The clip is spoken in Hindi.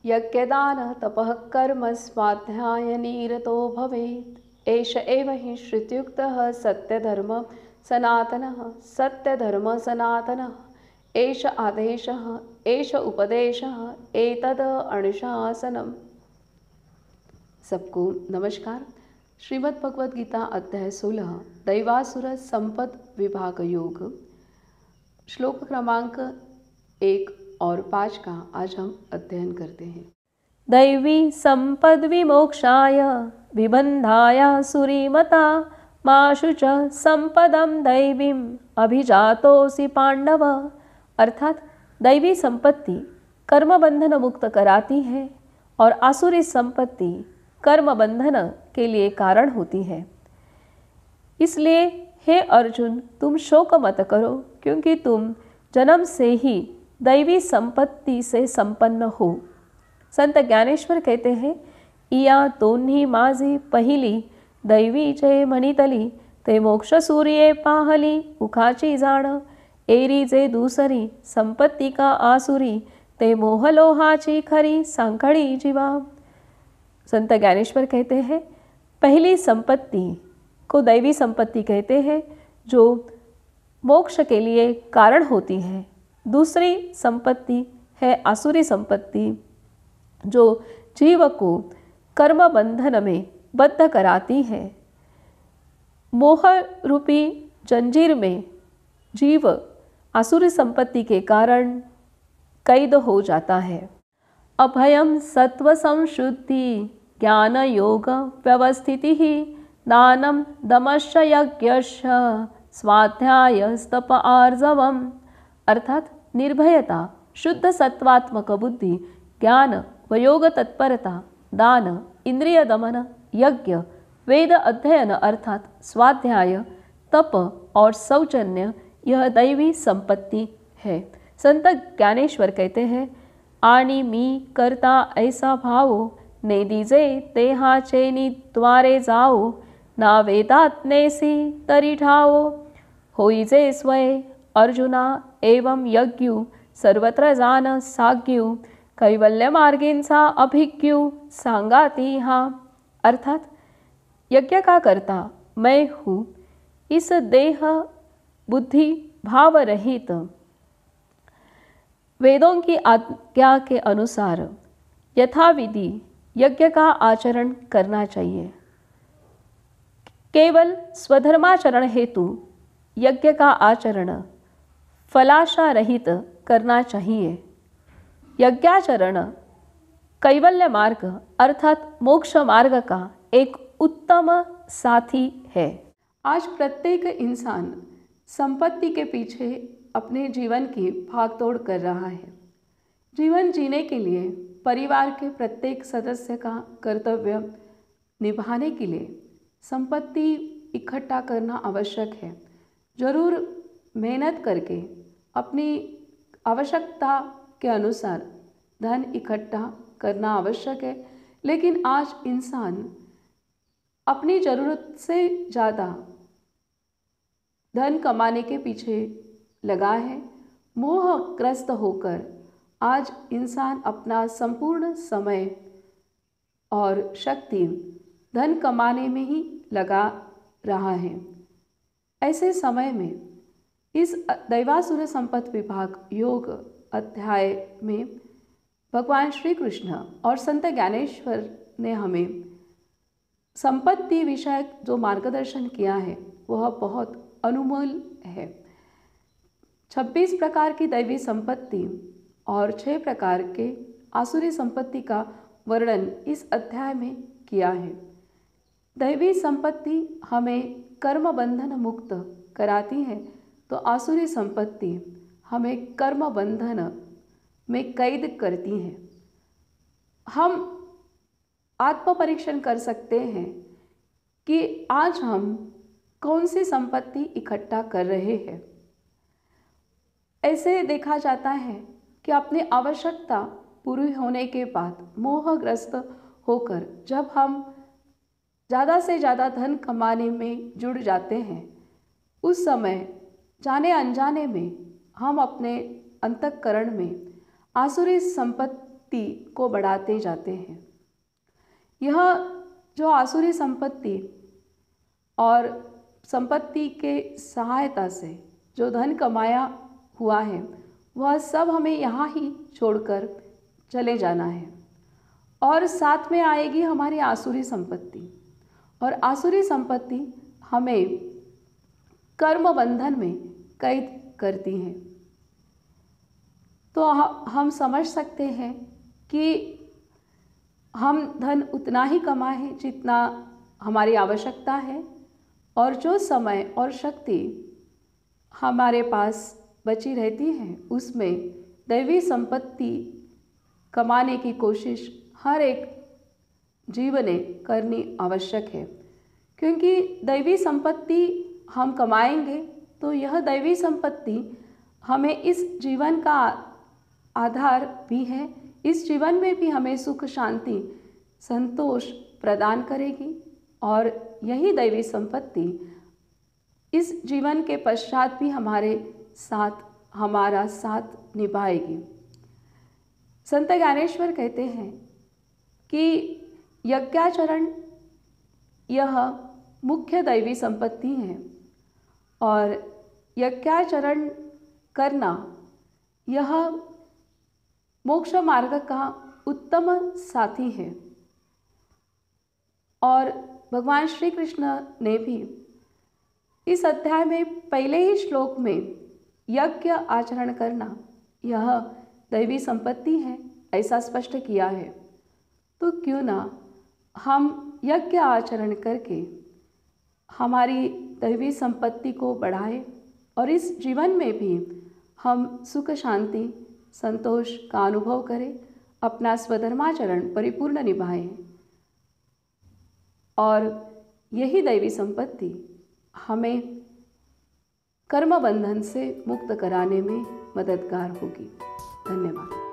यज्ञदान तपः कर्म स्वाध्याय निरतो भवेत् एष एव हि श्रुत्युक्तः सत्यधर्म सनातनः एष आदेशः एष उपदेशः एतद अनुशासनम्। सबको नमस्कार। श्रीमद् भगवद गीता अध्याय 16 दैवासुर संपद विभाग योग श्लोक क्रमांक 1 और 5 का आज हम अध्ययन करते हैं। दैवी संपद विमोक्षाय विबंधाय सुरीमता माशु च संपदम दैवीम अभिजातोसि पांडव। अर्थात दैवी संपत्ति कर्म बंधन मुक्त कराती है और आसुरी संपत्ति कर्म बंधन के लिए कारण होती है। इसलिए हे अर्जुन, तुम शोक मत करो, क्योंकि तुम जन्म से ही दैवी संपत्ति से संपन्न हो। संत ज्ञानेश्वर कहते हैं, इया तोन्ही माझी पहिली दैवी जे मणितली ते मोक्ष सूर्ये पाहली उखाची जाण एरी जे दुसरी संपत्ति का आसुरी ते मोहलोहाची खरी सांखड़ी जीवा। संत ज्ञानेश्वर कहते हैं, पहली संपत्ति को दैवी संपत्ति कहते हैं जो मोक्ष के लिए कारण होती है। दूसरी संपत्ति है आसुरी संपत्ति जो जीव को कर्म बंधन में बद्ध कराती है। मोह रूपी जंजीर में जीव आसुरी संपत्ति के कारण कैद हो जाता है। अभयम सत्व संशुद्धि ज्ञान योग व्यवस्थिति दानम दमश्च यज्ञश्च स्वाध्याय स्तप आर्जवम। अर्थात निर्भयता, शुद्ध सत्वात्मक बुद्धि, ज्ञान व योग तत्परता, दान, इंद्रिय दमन, यज्ञ, वेद अध्ययन अर्थात स्वाध्याय, तप और शौचन्य यह दैवी संपत्ति है। संत ज्ञानेश्वर कहते हैं, आनी मी करता ऐसा भावो ने दीजे तेहाचे नी द्वारे जाओ ना वेदात्नेसी तरी ठाओ होईजे स्वय अर्जुना एवं यज्ञु सर्वत्र जान साग्यु कैवल्य मार्गींचा अभिज्ञु सांगाती हा। अर्थात यज्ञ का कर्ता मैं हूँ, इस देह बुद्धि भाव रहित वेदों की आज्ञा के अनुसार यथाविधि यज्ञ का आचरण करना चाहिए। केवल स्वधर्माचरण हेतु यज्ञ का आचरण फलाशा रहित करना चाहिए। यज्ञाचरण कैवल्य मार्ग अर्थात मोक्ष मार्ग का एक उत्तम साथी है। आज प्रत्येक इंसान संपत्ति के पीछे अपने जीवन की भागदौड़ कर रहा है। जीवन जीने के लिए परिवार के प्रत्येक सदस्य का कर्तव्य निभाने के लिए संपत्ति इकट्ठा करना आवश्यक है। जरूर मेहनत करके अपनी आवश्यकता के अनुसार धन इकट्ठा करना आवश्यक है, लेकिन आज इंसान अपनी ज़रूरत से ज़्यादा धन कमाने के पीछे लगा है। मोहग्रस्त होकर आज इंसान अपना संपूर्ण समय और शक्ति धन कमाने में ही लगा रहा है। ऐसे समय में इस दैवासुर संपद विभाग योग अध्याय में भगवान श्री कृष्ण और संत ज्ञानेश्वर ने हमें संपत्ति विषयक जो मार्गदर्शन किया है वह बहुत अनमोल है। 26 प्रकार की दैवी संपत्ति और 6 प्रकार के आसुरी संपत्ति का वर्णन इस अध्याय में किया है। दैवी संपत्ति हमें कर्म बंधन मुक्त कराती है, तो आसुरी संपत्ति हमें कर्म बंधन में कैद करती है। हम आत्म परीक्षण कर सकते हैं कि आज हम कौन सी संपत्ति इकट्ठा कर रहे हैं। ऐसे देखा जाता है कि अपनी आवश्यकता पूरी होने के बाद मोहग्रस्त होकर जब हम ज़्यादा से ज़्यादा धन कमाने में जुड़ जाते हैं, उस समय जाने अनजाने में हम अपने अंतःकरण में आसुरी संपत्ति संपत्ति को बढ़ाते जाते हैं। यह जो आसुरी संपत्ति और संपत्ति के सहायता से जो धन कमाया हुआ है वह सब हमें यहाँ ही छोड़कर चले जाना है, और साथ में आएगी हमारी आसुरी संपत्ति। और आसुरी संपत्ति हमें कर्म बंधन में कैद करती है। तो हम समझ सकते हैं कि हम धन उतना ही कमाएं जितना हमारी आवश्यकता है, और जो समय और शक्ति हमारे पास बची रहती है उसमें दैवी संपत्ति कमाने की कोशिश हर एक जीवन ने करनी आवश्यक है। क्योंकि दैवी संपत्ति हम कमाएंगे तो यह दैवी संपत्ति हमें इस जीवन का आधार भी है, इस जीवन में भी हमें सुख शांति संतोष प्रदान करेगी, और यही दैवी संपत्ति इस जीवन के पश्चात भी हमारा साथ निभाएगी। संत ज्ञानेश्वर कहते हैं कि यज्ञाचरण यह मुख्य दैवी संपत्ति है, और यज्ञाचरण करना यह मोक्ष मार्ग का उत्तम साथी है। और भगवान श्री कृष्ण ने भी इस अध्याय में पहले ही श्लोक में यज्ञ आचरण करना यह दैवी संपत्ति है ऐसा स्पष्ट किया है। तो क्यों ना हम यज्ञ आचरण करके हमारी दैवी संपत्ति को बढ़ाएं, और इस जीवन में भी हम सुख शांति संतोष का अनुभव करें, अपना स्वधर्माचरण परिपूर्ण निभाएं, और यही दैवी संपत्ति हमें कर्म बंधन से मुक्त कराने में मददगार होगी। धन्यवाद।